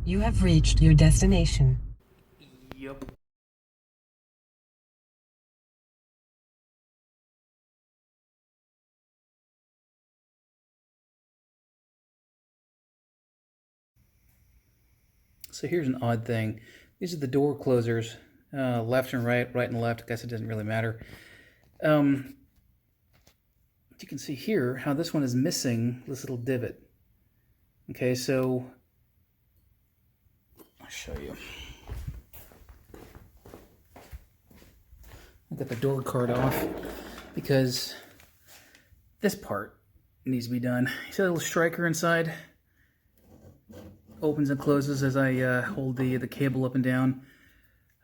You have reached your destination. Yep. So here's an odd thing. These are the door closers, left and right, right and left. I guess it doesn't really matter. Um, you can see here how this one is missing this little divot. Okay, so I'll show you. I got the door card off because this part needs to be done. You see that little striker inside? Opens and closes as I hold the cable up and down.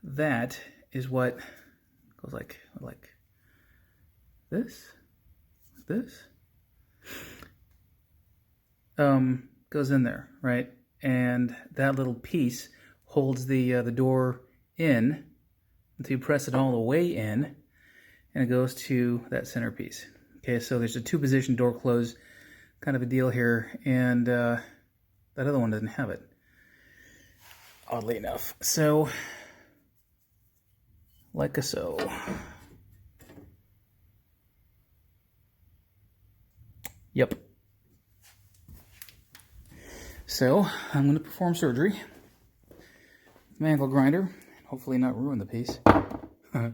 That is what goes like this, goes in there, right? And that little piece holds the door in until you press it all the way in, and it goes to that centerpiece. Okay, so there's a two-position door close kind of a deal here, and that other one doesn't have it, oddly enough. So, like so. Yep. So, I'm going to perform surgery with my angle grinder, and hopefully not ruin the piece. I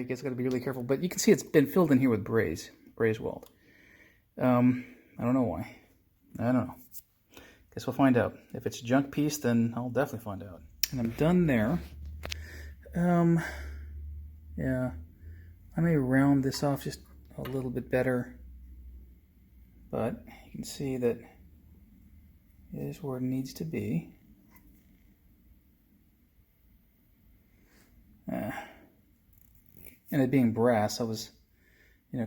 guess I got to be really careful, but you can see it's been filled in here with braze weld. I don't know why. I don't know. Guess we'll find out. If it's a junk piece, then I'll definitely find out. And I'm done there. Yeah, I may round this off just a little bit better, but you can see that it is where it needs to be. And it being brass, I was,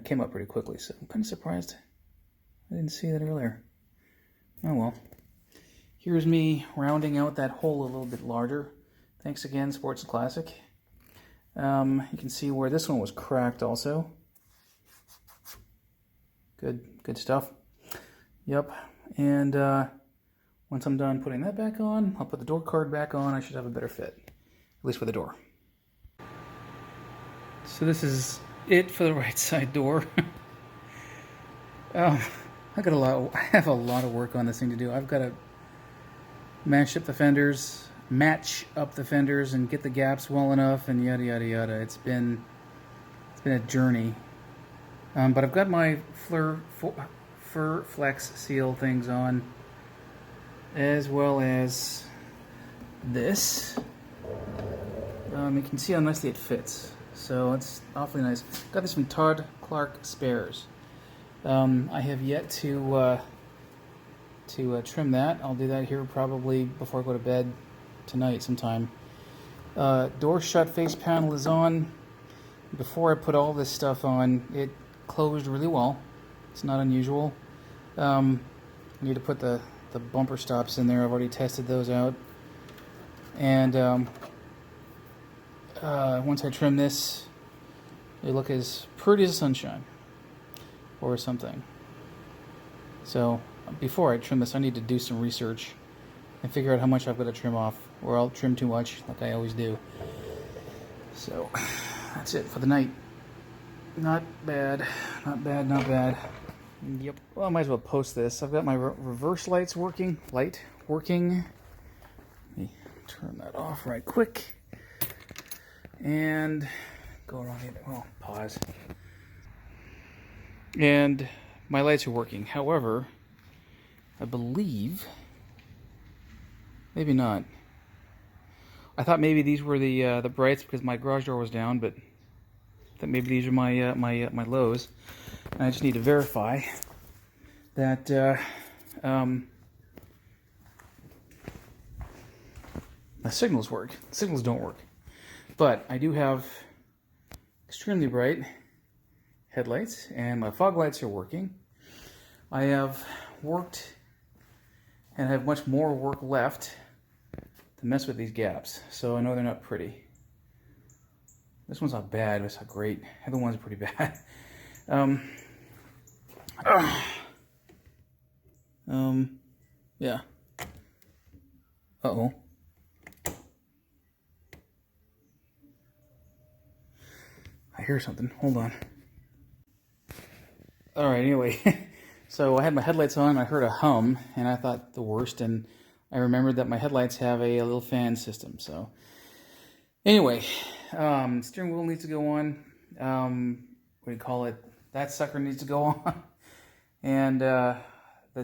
came up pretty quickly, so I'm kind of surprised I didn't see that earlier. Oh well. Here's me rounding out that hole a little bit larger. Thanks again, Sports Classic. You can see where this one was cracked also. Good stuff. Yep. And once I'm done putting that back on, I'll put the door card back on. I should have a better fit, at least for the door. So this is it for the right side door. I have a lot of work on this thing to do. I've got to match up the fenders, and get the gaps well enough, and yada yada yada. It's been a journey. But I've got my fur flex seal things on, as well as this. You can see how nicely it fits. So it's awfully nice. Got this from Todd Clark Spares. I have yet to trim that. I'll do that here probably before I go to bed tonight sometime. Door shut face panel is on. Before I put all this stuff on, it closed really well. It's not unusual. I need to put the bumper stops in there. I've already tested those out. And once I trim this, they look as pretty as sunshine or something. So before I trim this, I need to do some research and figure out how much I've got to trim off, or I'll trim too much like I always do. So that's it for the night. Not bad. Yep. Well, I might as well post this. I've got my reverse lights working. Let me turn that off right quick. And go around here. Well, pause. And my lights are working. However, I believe, maybe not. I thought maybe these were the brights because my garage door was down, but I thought maybe these are my lows. And I just need to verify that the signals work. Signals don't work. But I do have extremely bright headlights, and my fog lights are working. I have worked and have much more work left to mess with these gaps, so I know they're not pretty. This one's not bad, but it's not great. The other one's pretty bad. Yeah. Uh-oh. I hear something. Hold on. All right, anyway. So I had my headlights on, I heard a hum, and I thought the worst, and I remembered that my headlights have a little fan system. So anyway, steering wheel needs to go on. What do you call it? That sucker needs to go on. And the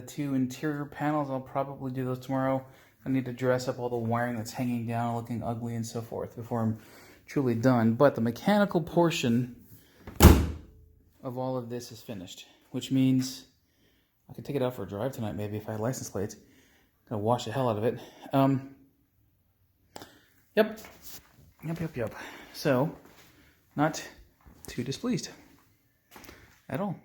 two interior panels, I'll probably do those tomorrow. I need to dress up all the wiring that's hanging down, looking ugly and so forth before I'm truly done. But the mechanical portion of all of this is finished, which means I could take it out for a drive tonight maybe if I had license plates. Gonna wash the hell out of it. Yep. So, not too displeased at all.